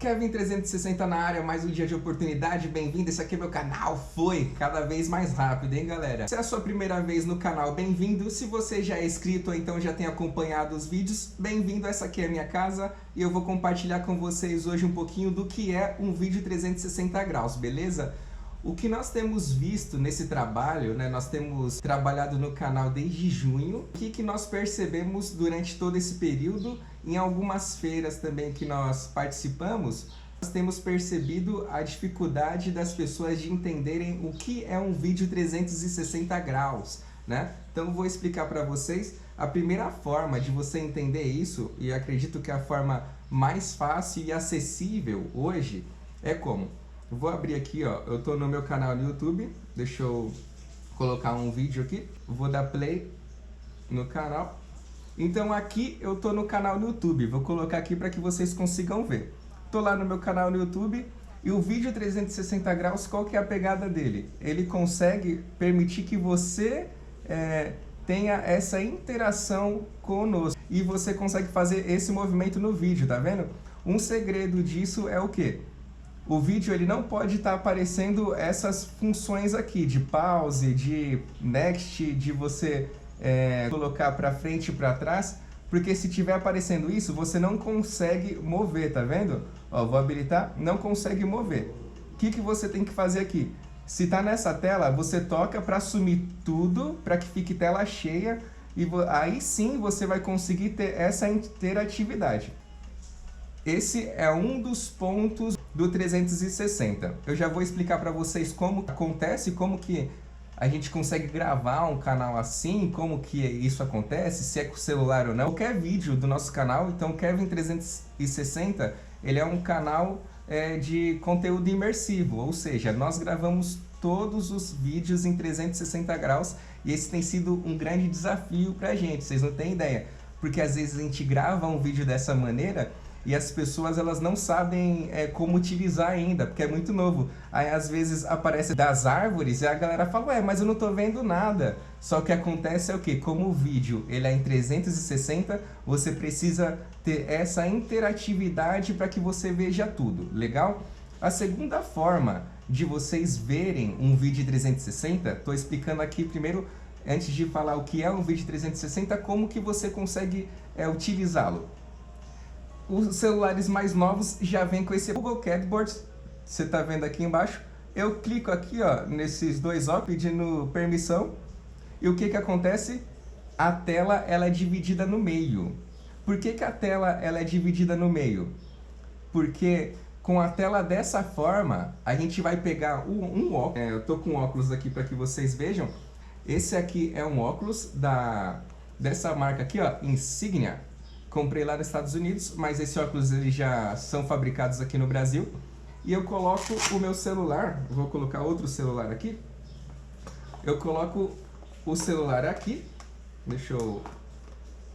Kevin 360 na área, mais um dia de oportunidade, bem-vindo, esse aqui é meu canal, foi cada vez mais rápido, hein galera? Se é a sua primeira vez no canal, bem-vindo, se você já é inscrito ou então já tem acompanhado os vídeos, bem-vindo, essa aqui é a minha casa e eu vou compartilhar com vocês hoje um pouquinho do que é um vídeo 360 graus, beleza? O que nós temos visto nesse trabalho, né, nós temos trabalhado no canal desde junho, o que nós percebemos durante todo esse período, em algumas feiras também que nós participamos, nós temos percebido a dificuldade das pessoas de entenderem o que é um vídeo 360 graus, né? Então eu vou explicar para vocês a primeira forma de você entender isso, e eu acredito que a forma mais fácil e acessível hoje é como? Eu vou abrir aqui, ó, eu tô no meu canal no YouTube, deixa eu colocar um vídeo aqui, vou dar play no canal. Então aqui eu tô no canal no YouTube, vou colocar aqui para que vocês consigam ver. Tô lá no meu canal no YouTube e o vídeo 360 graus, qual que é a pegada dele? Ele consegue permitir que você tenha essa interação conosco e você consegue fazer esse movimento no vídeo, tá vendo? Um segredo disso é o quê? O vídeo ele não pode estar aparecendo essas funções aqui de pause, de next, de você colocar para frente e para trás, porque se tiver aparecendo isso, você não consegue mover, tá vendo? Ó, vou habilitar, não consegue mover. O que você tem que fazer aqui? Se tá nessa tela, você toca para sumir tudo, para que fique tela cheia, e aí sim você vai conseguir ter essa interatividade. Esse é um dos pontos do 360. Eu já vou explicar para vocês como acontece, como que a gente consegue gravar um canal assim, como que isso acontece, se é com o celular ou não. Qualquer vídeo do nosso canal, então Kevin 360, ele é um canal de conteúdo imersivo, ou seja, nós gravamos todos os vídeos em 360 graus e esse tem sido um grande desafio pra gente, vocês não têm ideia, porque às vezes a gente grava um vídeo dessa maneira e as pessoas elas não sabem como utilizar ainda, porque é muito novo. Aí às vezes aparece das árvores e a galera fala, ué, mas eu não tô vendo nada. Só que acontece é o quê? Como o vídeo ele é em 360, você precisa ter essa interatividade para que você veja tudo, legal? A segunda forma de vocês verem um vídeo 360, tô explicando aqui primeiro, antes de falar o que é um vídeo 360, como que você consegue utilizá-lo. Os celulares mais novos já vêm com esse Google Cardboard, você está vendo aqui embaixo. Eu clico aqui ó, nesses dois óculos pedindo permissão e o que acontece? A tela ela é dividida no meio. Por que a tela ela é dividida no meio? Porque com a tela dessa forma, a gente vai pegar um óculos. Eu estou com óculos aqui para que vocês vejam. Esse aqui é um óculos dessa marca aqui, ó, Insignia. Comprei lá nos Estados Unidos, mas esses óculos eles já são fabricados aqui no Brasil. E eu coloco o meu celular, vou colocar outro celular aqui. Eu coloco o celular aqui, deixa eu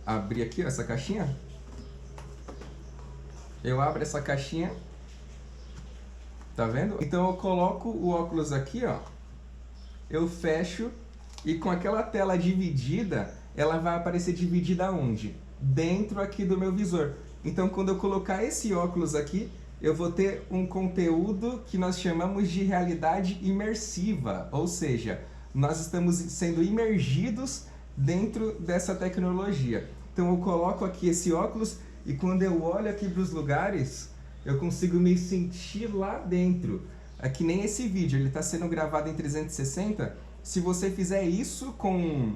abrir aqui ó, essa caixinha. Eu abro essa caixinha, tá vendo? Então eu coloco o óculos aqui, ó. Eu fecho e com aquela tela dividida, ela vai aparecer dividida onde? Dentro aqui do meu visor. Então quando eu colocar esse óculos aqui, eu vou ter um conteúdo que nós chamamos de realidade imersiva, ou seja, nós estamos sendo imergidos dentro dessa tecnologia. Então eu coloco aqui esse óculos e quando eu olho aqui para os lugares, eu consigo me sentir lá dentro. Aqui nem esse vídeo, ele está sendo gravado em 360. Se você fizer isso com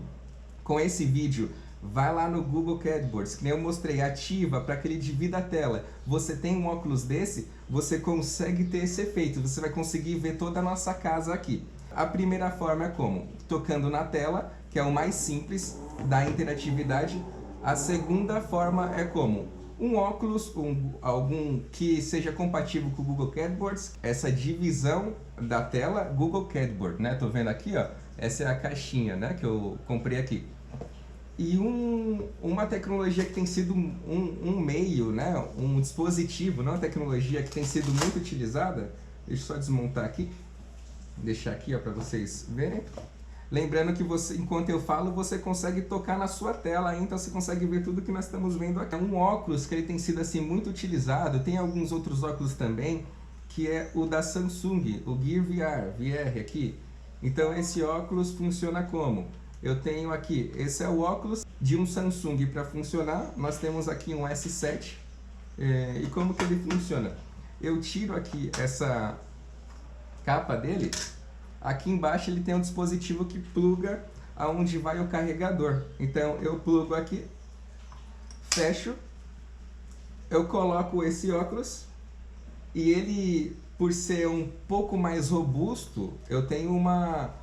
esse vídeo, vai lá no Google Cardboard, que nem eu mostrei, ativa para que ele divida a tela. Você tem um óculos desse, você consegue ter esse efeito, você vai conseguir ver toda a nossa casa aqui. A primeira forma é como? Tocando na tela, que é o mais simples da interatividade. A segunda forma é como? Um óculos, algum que seja compatível com o Google Cardboard, essa divisão da tela, Google Cardboard, né? Tô vendo aqui, ó, essa é a caixinha, né, que eu comprei aqui. E uma tecnologia que tem sido um meio, né, um dispositivo, não uma tecnologia que tem sido muito utilizada, deixa eu só desmontar aqui, deixar aqui para vocês verem. Lembrando que você, enquanto eu falo, você consegue tocar na sua tela, então você consegue ver tudo que nós estamos vendo aqui. É um óculos que ele tem sido assim muito utilizado, tem alguns outros óculos também, que é o da Samsung, o Gear VR aqui. Então esse óculos funciona como? Eu tenho aqui, esse é o óculos de um Samsung para funcionar, nós temos aqui um S7, e como que ele funciona? Eu tiro aqui essa capa dele. Aqui embaixo ele tem um dispositivo que pluga aonde vai o carregador. Então eu plugo aqui, fecho, eu coloco esse óculos e ele, por ser um pouco mais robusto, eu tenho uma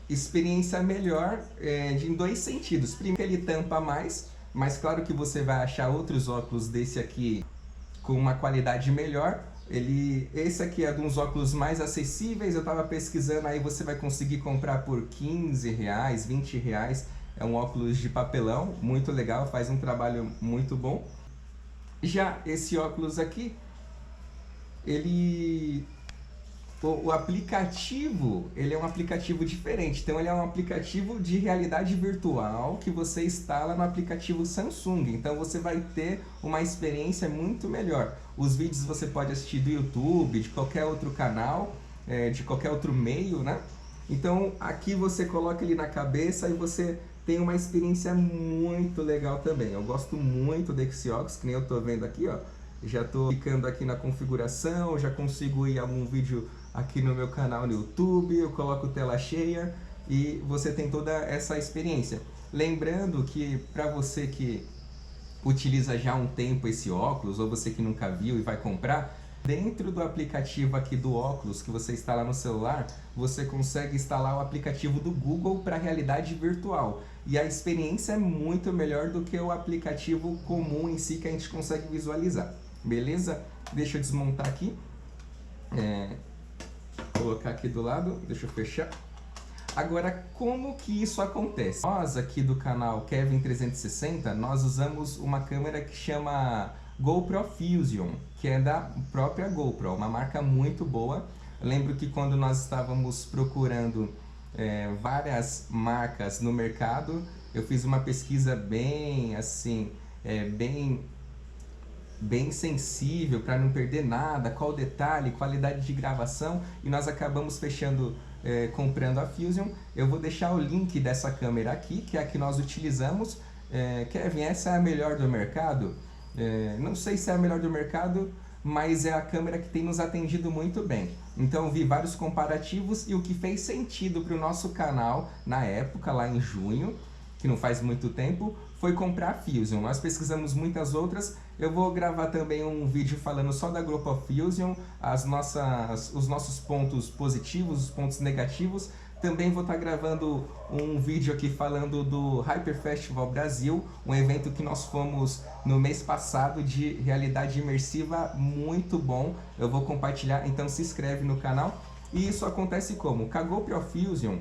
experiência melhor em dois sentidos. Primeiro, ele tampa mais, mas claro que você vai achar outros óculos desse aqui com uma qualidade melhor. Esse aqui é de uns óculos mais acessíveis, eu estava pesquisando, aí você vai conseguir comprar por R$15, R$20. É um óculos de papelão, muito legal, faz um trabalho muito bom. Já esse óculos aqui, o aplicativo, ele é um aplicativo diferente. Então ele é um aplicativo de realidade virtual que você instala no aplicativo Samsung. Então você vai ter uma experiência muito melhor. Os vídeos você pode assistir do YouTube, de qualquer outro canal, de qualquer outro meio, né? Então aqui você coloca ele na cabeça e você tem uma experiência muito legal também. Eu gosto muito desse óculos, que nem eu tô vendo aqui, ó. Já estou clicando aqui na configuração, já consigo ir a algum vídeo aqui no meu canal no YouTube, eu coloco tela cheia e você tem toda essa experiência. Lembrando que para você que utiliza já há um tempo esse óculos, ou você que nunca viu e vai comprar, dentro do aplicativo aqui do óculos que você instala no celular, você consegue instalar o aplicativo do Google para realidade virtual. E a experiência é muito melhor do que o aplicativo comum em si que a gente consegue visualizar. Beleza? Deixa eu desmontar aqui. Colocar aqui do lado. Deixa eu fechar. Agora, como que isso acontece? Nós aqui do canal Kevin 360, nós usamos uma câmera que chama GoPro Fusion, que é da própria GoPro, uma marca muito boa. Eu lembro que quando nós estávamos procurando várias marcas no mercado, eu fiz uma pesquisa bem assim, bem sensível para não perder nada, qual detalhe, qualidade de gravação, e nós acabamos fechando, comprando a Fusion. Eu vou deixar o link dessa câmera aqui, que é a que nós utilizamos. Kevin, essa é a melhor do mercado? Não sei se é a melhor do mercado, mas é a câmera que tem nos atendido muito bem. Então vi vários comparativos e o que fez sentido para o nosso canal na época, lá em junho, que não faz muito tempo, foi comprar a Fusion. Nós pesquisamos muitas outras. Eu vou gravar também um vídeo falando só da GoPro Fusion, os nossos pontos positivos, os pontos negativos. Também vou estar gravando um vídeo aqui falando do Hyper Festival Brasil, um evento que nós fomos no mês passado de realidade imersiva, muito bom. Eu vou compartilhar, então se inscreve no canal. E isso acontece como? Com a GoPro Fusion,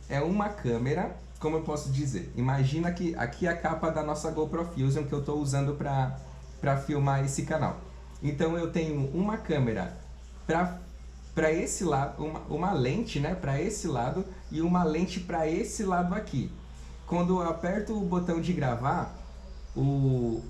é uma câmera, como eu posso dizer? Imagina que aqui é a capa da nossa GoPro Fusion que eu estou usando para filmar esse canal. Então eu tenho uma câmera para esse lado, uma lente, né, para esse lado e uma lente para esse lado aqui. Quando eu aperto o botão de gravar,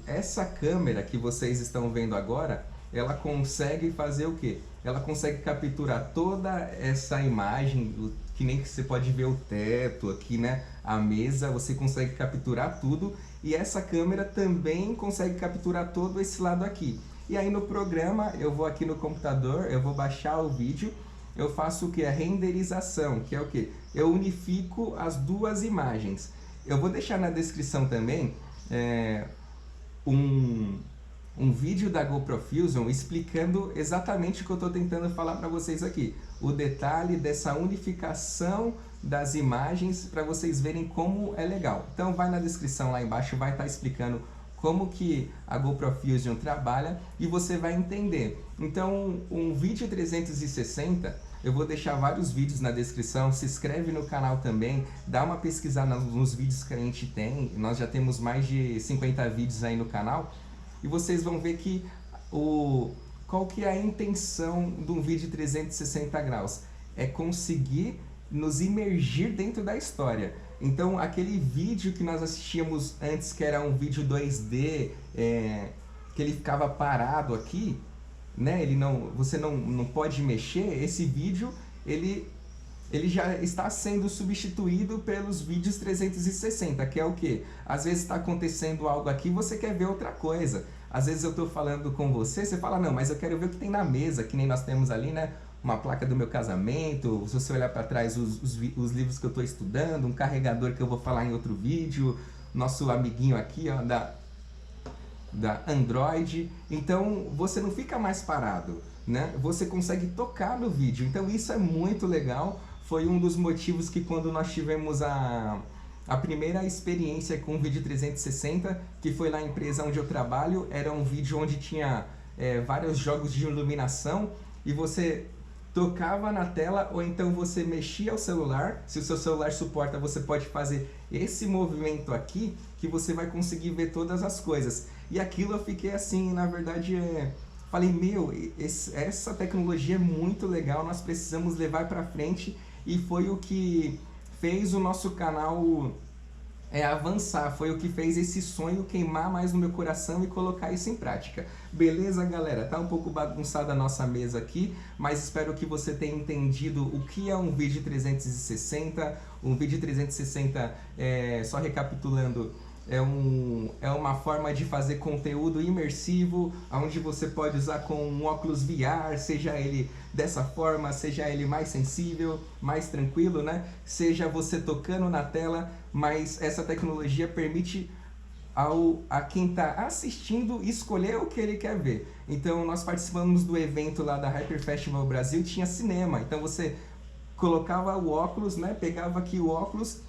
essa câmera que vocês estão vendo agora, ela consegue fazer o quê? Ela consegue capturar toda essa imagem, que nem que você pode ver o teto aqui, né? A mesa, você consegue capturar tudo, e essa câmera também consegue capturar todo esse lado aqui. E aí no programa, eu vou aqui no computador, eu vou baixar o vídeo, eu faço o que? A renderização, que é o que? Eu unifico as duas imagens. Eu vou deixar na descrição também um vídeo da GoPro Fusion explicando exatamente o que eu estou tentando falar para vocês aqui. O detalhe dessa unificação das imagens para vocês verem como é legal. Então vai na descrição lá embaixo, vai estar explicando como que a GoPro Fusion trabalha e você vai entender. Então um vídeo 360, eu vou deixar vários vídeos na descrição, se inscreve no canal também, dá uma pesquisada nos vídeos que a gente tem, nós já temos mais de 50 vídeos aí no canal, e vocês vão ver que qual que é a intenção de um vídeo 360 graus, é conseguir nos imergir dentro da história. Então, aquele vídeo que nós assistíamos antes, que era um vídeo 2D, que ele ficava parado aqui, né? Você não pode mexer. Esse vídeo, ele já está sendo substituído pelos vídeos 360, que é o quê? Às vezes está acontecendo algo aqui e você quer ver outra coisa. Às vezes eu estou falando com você, você fala, não, mas eu quero ver o que tem na mesa, que nem nós temos ali, né? Uma placa do meu casamento, se você olhar para trás os livros que eu estou estudando, um carregador que eu vou falar em outro vídeo, nosso amiguinho aqui, ó, da Android. Então você não fica mais parado, né? Você consegue tocar no vídeo, então isso é muito legal. Foi um dos motivos que quando nós tivemos a primeira experiência com o vídeo 360, que foi na empresa onde eu trabalho, era um vídeo onde tinha vários jogos de iluminação e você tocava na tela ou então você mexia o celular. Se o seu celular suporta, você pode fazer esse movimento aqui que você vai conseguir ver todas as coisas. E aquilo eu fiquei assim, na verdade, falei, meu, essa tecnologia é muito legal, nós precisamos levar para frente, e foi o que fez o nosso canal avançar, foi o que fez esse sonho queimar mais no meu coração e colocar isso em prática. Beleza, galera? Tá um pouco bagunçada a nossa mesa aqui, mas espero que você tenha entendido o que é um vídeo 360. Um vídeo 360, só recapitulando, é uma forma de fazer conteúdo imersivo, onde você pode usar com um óculos VR, seja ele dessa forma, seja ele mais sensível, mais tranquilo, né? Seja você tocando na tela, mas essa tecnologia permite a quem está assistindo escolher o que ele quer ver. Então nós participamos do evento lá da Hyper Festival Brasil, tinha cinema, então você colocava o óculos, né? Pegava aqui o óculos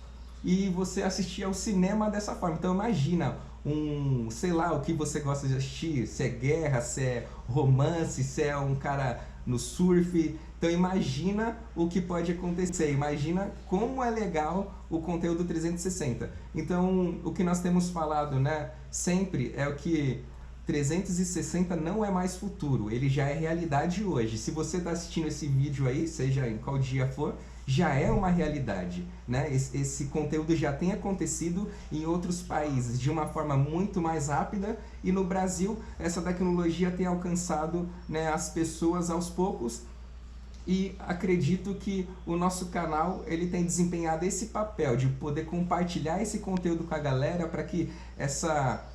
e você assistia ao cinema dessa forma. Então imagina sei lá, o que você gosta de assistir, se é guerra, se é romance, se é um cara no surf. Então imagina o que pode acontecer, imagina como é legal o conteúdo 360. Então o que nós temos falado, né, sempre é o que 360 não é mais futuro, ele já é realidade hoje. Se você está assistindo esse vídeo aí, seja em qual dia for, já é uma realidade, né? Esse conteúdo já tem acontecido em outros países de uma forma muito mais rápida, e no Brasil essa tecnologia tem alcançado, né, as pessoas aos poucos, e acredito que o nosso canal ele tem desempenhado esse papel de poder compartilhar esse conteúdo com a galera, para que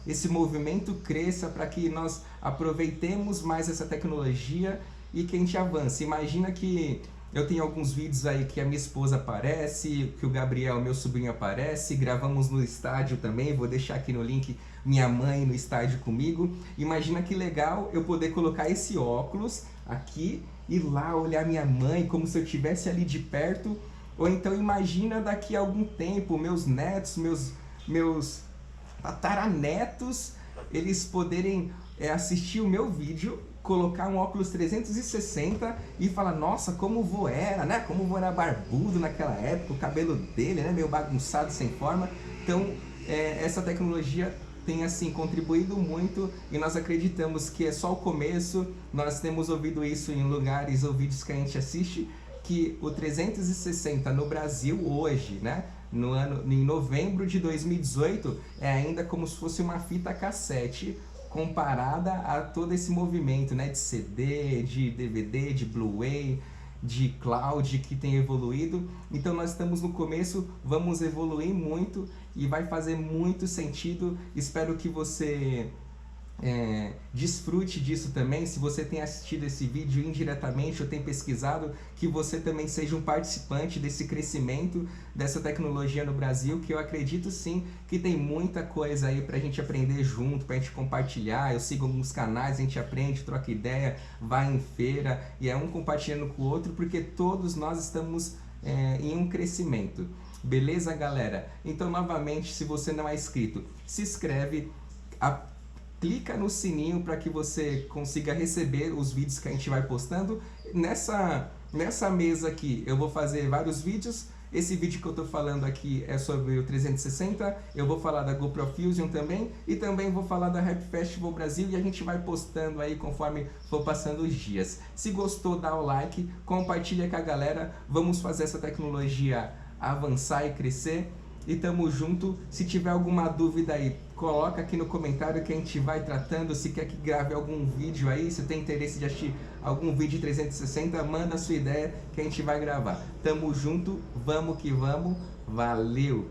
esse movimento cresça, para que nós aproveitemos mais essa tecnologia e que a gente avance. Imagina que eu tenho alguns vídeos aí que a minha esposa aparece, que o Gabriel, meu sobrinho, aparece, gravamos no estádio também, vou deixar aqui no link minha mãe no estádio comigo. Imagina que legal eu poder colocar esse óculos aqui e lá olhar minha mãe como se eu estivesse ali de perto. Ou então imagina daqui a algum tempo meus netos, meus tataranetos, eles poderem assistir o meu vídeo, colocar um óculos 360 e falar, nossa, como o vô era, né? Como o vô era barbudo naquela época, o cabelo dele, né? Meio bagunçado, sem forma. Então, essa tecnologia tem, assim, contribuído muito, e nós acreditamos que é só o começo. Nós temos ouvido isso em lugares ou vídeos que a gente assiste, que o 360 no Brasil hoje, né? Em novembro de 2018, é ainda como se fosse uma fita cassete, comparada a todo esse movimento, né, de CD, de DVD, de Blu-ray, de cloud, que tem evoluído. Então nós estamos no começo, vamos evoluir muito e vai fazer muito sentido. Espero que você desfrute disso também. Se você tem assistido esse vídeo indiretamente ou tem pesquisado, que você também seja um participante desse crescimento dessa tecnologia no Brasil, que eu acredito sim que tem muita coisa aí pra gente aprender junto, pra gente compartilhar. Eu sigo alguns canais, a gente aprende, troca ideia, vai em feira e é um compartilhando com o outro, porque todos nós estamos em um crescimento. Beleza, galera? Então, novamente, se você não é inscrito, se inscreve, clica no sininho para que você consiga receber os vídeos que a gente vai postando. Nessa mesa aqui eu vou fazer vários vídeos, Esse vídeo que eu tô falando aqui é sobre o 360, eu vou falar da GoPro Fusion também, e também vou falar da Rap Festival Brasil, e a gente vai postando aí conforme for passando os dias. Se gostou, dá o like, compartilha com a galera, vamos fazer essa tecnologia avançar e crescer. E tamo junto. Se tiver alguma dúvida aí, coloca aqui no comentário que a gente vai tratando. Se quer que grave algum vídeo aí, se tem interesse de assistir algum vídeo 360, manda a sua ideia que a gente vai gravar. Tamo junto, vamos que vamos, valeu!